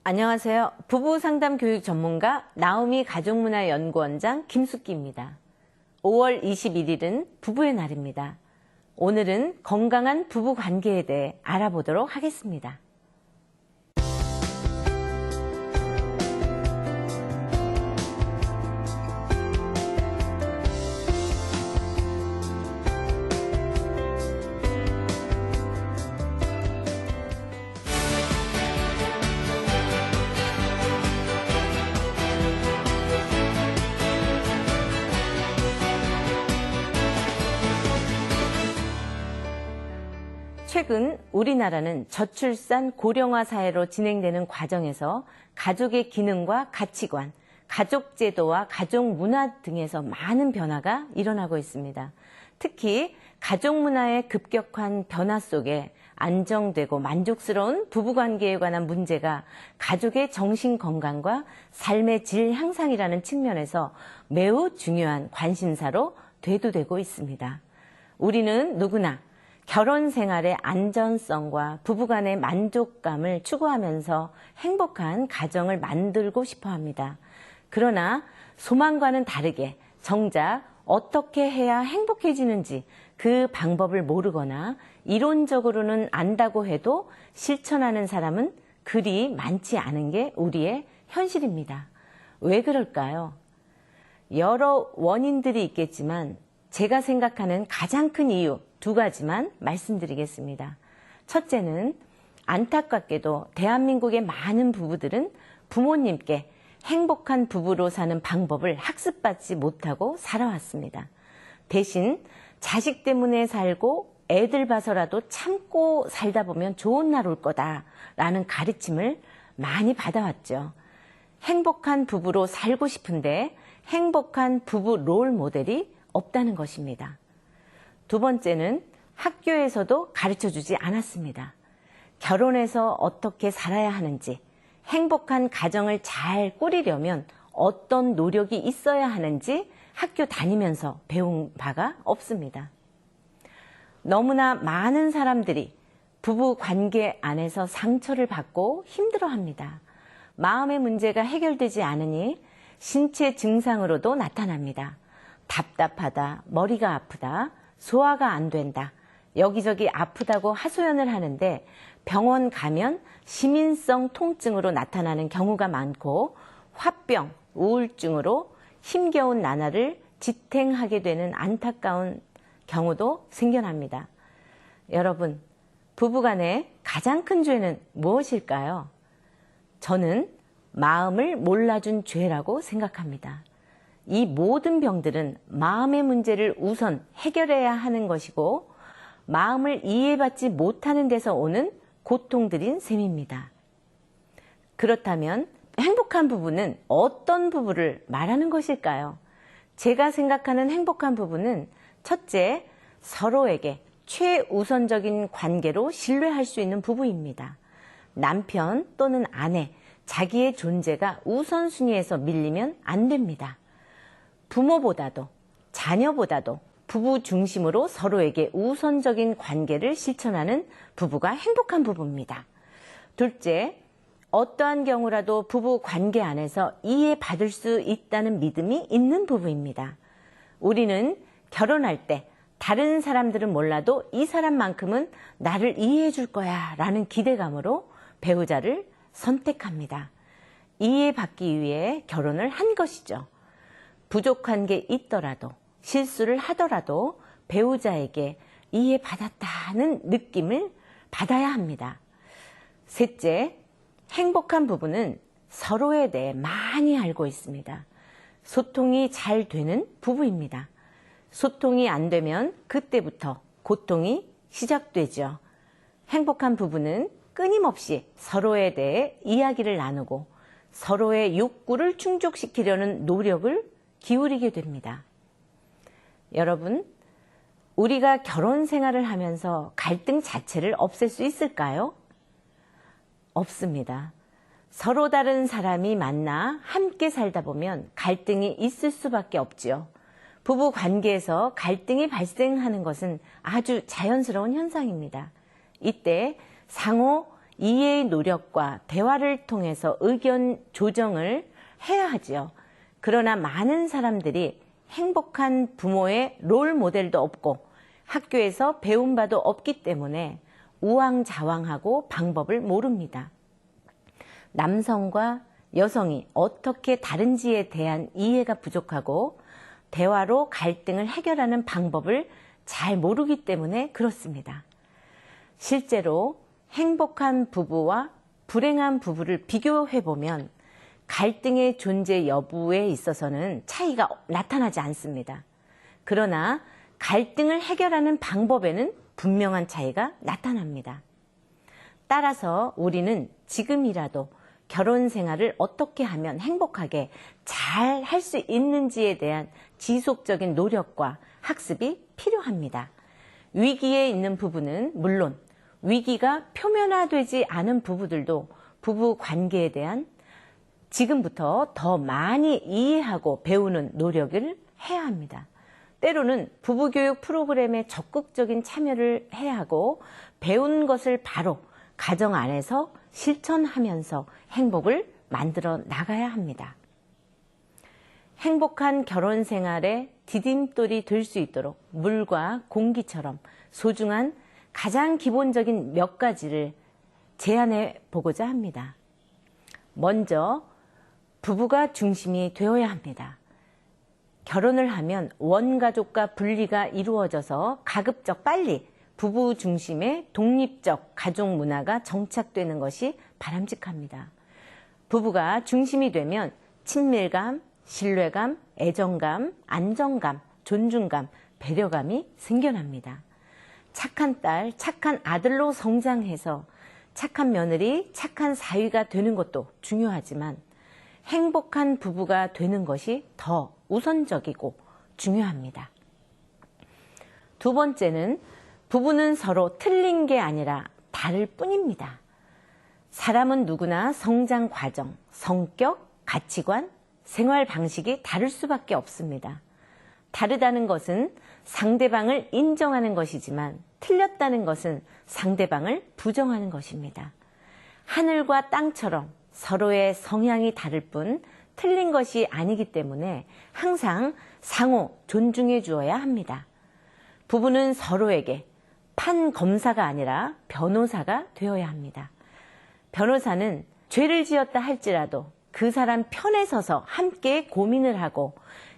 안녕하세요. 부부상담 교육 전문가 나오미 가족문화연구원장 김숙기입니다. 5월 21일은 부부의 날입니다. 오늘은 건강한 부부 관계에 대해 알아보도록 하겠습니다. 최근 우리나라는 저출산 고령화 사회로 진행되는 과정에서 가족의 기능과 가치관, 가족 제도와 가족 문화 등에서 많은 변화가 일어나고 있습니다. 특히 가족 문화의 급격한 변화 속에 안정되고 만족스러운 부부관계에 관한 문제가 가족의 정신 건강과 삶의 질 향상이라는 측면에서 매우 중요한 관심사로 대두되고 있습니다. 우리는 누구나 결혼 생활의 안전성과 부부간의 만족감을 추구하면서 행복한 가정을 만들고 싶어 합니다. 그러나 소망과는 다르게 정작 어떻게 해야 행복해지는지 그 방법을 모르거나 이론적으로는 안다고 해도 실천하는 사람은 그리 많지 않은 게 우리의 현실입니다. 왜 그럴까요? 여러 원인들이 있겠지만 제가 생각하는 가장 큰 이유 두 가지만 말씀드리겠습니다. 첫째는 안타깝게도 대한민국의 많은 부부들은 부모님께 행복한 부부로 사는 방법을 학습받지 못하고 살아왔습니다. 대신 자식 때문에 살고 애들 봐서라도 참고 살다 보면 좋은 날 올 거다라는 가르침을 많이 받아왔죠. 행복한 부부로 살고 싶은데 행복한 부부 롤 모델이 없다는 것입니다. 두 번째는 학교에서도 가르쳐주지 않았습니다. 결혼해서 어떻게 살아야 하는지, 행복한 가정을 잘 꾸리려면 어떤 노력이 있어야 하는지 학교 다니면서 배운 바가 없습니다. 너무나 많은 사람들이 부부 관계 안에서 상처를 받고 힘들어합니다. 마음의 문제가 해결되지 않으니 신체 증상으로도 나타납니다. 답답하다, 머리가 아프다, 소화가 안 된다, 여기저기 아프다고 하소연을 하는데 병원 가면 시민성 통증으로 나타나는 경우가 많고 화병, 우울증으로 힘겨운 나날을 지탱하게 되는 안타까운 경우도 생겨납니다. 여러분, 부부간의 가장 큰 죄는 무엇일까요? 저는 마음을 몰라준 죄라고 생각합니다. 이 모든 병들은 마음의 문제를 우선 해결해야 하는 것이고 마음을 이해받지 못하는 데서 오는 고통들인 셈입니다. 그렇다면 행복한 부부는 어떤 부부를 말하는 것일까요? 제가 생각하는 행복한 부부는 첫째, 서로에게 최우선적인 관계로 신뢰할 수 있는 부부입니다. 남편 또는 아내, 자기의 존재가 우선순위에서 밀리면 안 됩니다. 부모보다도 자녀보다도 부부 중심으로 서로에게 우선적인 관계를 실천하는 부부가 행복한 부부입니다. 둘째, 어떠한 경우라도 부부 관계 안에서 이해받을 수 있다는 믿음이 있는 부부입니다. 우리는 결혼할 때 다른 사람들은 몰라도 이 사람만큼은 나를 이해해 줄 거야 라는 기대감으로 배우자를 선택합니다. 이해받기 위해 결혼을 한 것이죠. 부족한 게 있더라도 실수를 하더라도 배우자에게 이해받았다는 느낌을 받아야 합니다. 셋째, 행복한 부부는 서로에 대해 많이 알고 있습니다. 소통이 잘 되는 부부입니다. 소통이 안 되면 그때부터 고통이 시작되죠. 행복한 부부는 끊임없이 서로에 대해 이야기를 나누고 서로의 욕구를 충족시키려는 노력을 기울이게 됩니다. 여러분, 우리가 결혼 생활을 하면서 갈등 자체를 없앨 수 있을까요? 없습니다. 서로 다른 사람이 만나 함께 살다 보면 갈등이 있을 수밖에 없지요. 부부 관계에서 갈등이 발생하는 것은 아주 자연스러운 현상입니다. 이때 상호 이해의 노력과 대화를 통해서 의견 조정을 해야 하지요. 그러나 많은 사람들이 행복한 부모의 롤 모델도 없고 학교에서 배운 바도 없기 때문에 우왕좌왕하고 방법을 모릅니다. 남성과 여성이 어떻게 다른지에 대한 이해가 부족하고 대화로 갈등을 해결하는 방법을 잘 모르기 때문에 그렇습니다. 실제로 행복한 부부와 불행한 부부를 비교해보면 갈등의 존재 여부에 있어서는 차이가 나타나지 않습니다. 그러나 갈등을 해결하는 방법에는 분명한 차이가 나타납니다. 따라서 우리는 지금이라도 결혼 생활을 어떻게 하면 행복하게 잘 할 수 있는지에 대한 지속적인 노력과 학습이 필요합니다. 위기에 있는 부부는 물론 위기가 표면화되지 않은 부부들도 부부 관계에 대한 지금부터 더 많이 이해하고 배우는 노력을 해야 합니다. 때로는 부부교육 프로그램에 적극적인 참여를 해야 하고 배운 것을 바로 가정 안에서 실천하면서 행복을 만들어 나가야 합니다. 행복한 결혼 생활에 디딤돌이 될 수 있도록 물과 공기처럼 소중한 가장 기본적인 몇 가지를 제안해 보고자 합니다. 먼저 부부가 중심이 되어야 합니다. 결혼을 하면 원가족과 분리가 이루어져서 가급적 빨리 부부 중심의 독립적 가족 문화가 정착되는 것이 바람직합니다. 부부가 중심이 되면 친밀감, 신뢰감, 애정감, 안정감, 존중감, 배려감이 생겨납니다. 착한 딸, 착한 아들로 성장해서 착한 며느리, 착한 사위가 되는 것도 중요하지만 행복한 부부가 되는 것이 더 우선적이고 중요합니다. 두 번째는 부부는 서로 틀린 게 아니라 다를 뿐입니다. 사람은 누구나 성장 과정, 성격, 가치관, 생활 방식이 다를 수밖에 없습니다. 다르다는 것은 상대방을 인정하는 것이지만 틀렸다는 것은 상대방을 부정하는 것입니다. 하늘과 땅처럼 서로의 성향이 다를 뿐 틀린 것이 아니기 때문에 항상 상호 존중해 주어야 합니다. 부부는 서로에게 판검사가 아니라 변호사가 되어야 합니다. 변호사는 죄를 지었다 할지라도 그 사람 편에 서서 함께 고민을 하고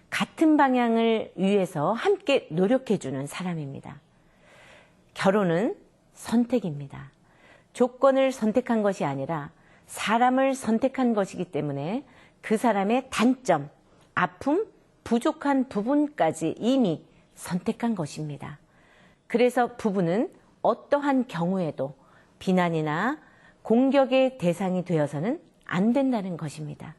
같은 방향을 위해서 함께 노력해 주는 사람입니다. 결혼은 선택입니다. 조건을 선택한 것이 아니라 사람을 선택한 것이기 때문에 그 사람의 단점, 아픔, 부족한 부분까지 이미 선택한 것입니다. 그래서 부부는 어떠한 경우에도 비난이나 공격의 대상이 되어서는 안 된다는 것입니다.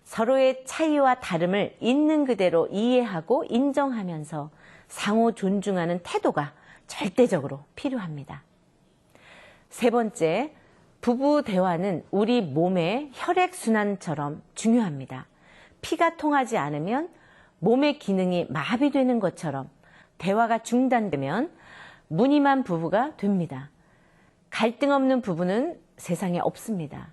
서로의 차이와 다름을 있는 그대로 이해하고 인정하면서 상호 존중하는 태도가 절대적으로 필요합니다. 세 번째, 부부 대화는 우리 몸의 혈액순환처럼 중요합니다. 피가 통하지 않으면 몸의 기능이 마비되는 것처럼 대화가 중단되면 무늬만 부부가 됩니다. 갈등 없는 부부는 세상에 없습니다.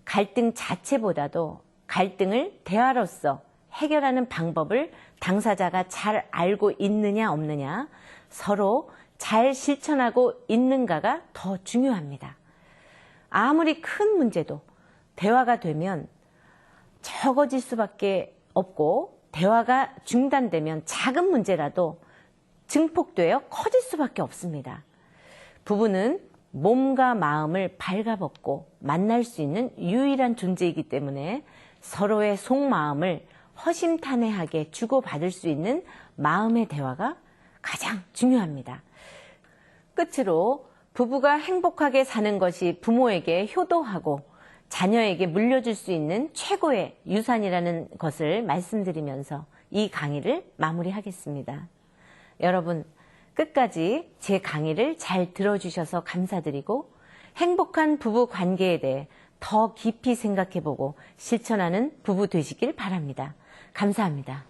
갈등 자체보다도 갈등을 대화로서 해결하는 방법을 당사자가 잘 알고 있느냐 없느냐, 서로 잘 실천하고 있는가가 더 중요합니다. 아무리 큰 문제도 대화가 되면 적어질 수밖에 없고 대화가 중단되면 작은 문제라도 증폭되어 커질 수밖에 없습니다. 부부는 몸과 마음을 발가벗고 만날 수 있는 유일한 존재이기 때문에 서로의 속마음을 허심탄회하게 주고받을 수 있는 마음의 대화가 가장 중요합니다. 끝으로 부부가 행복하게 사는 것이 부모에게 효도하고 자녀에게 물려줄 수 있는 최고의 유산이라는 것을 말씀드리면서 이 강의를 마무리하겠습니다. 여러분, 끝까지 제 강의를 잘 들어주셔서 감사드리고 행복한 부부 관계에 대해 더 깊이 생각해보고 실천하는 부부 되시길 바랍니다. 감사합니다.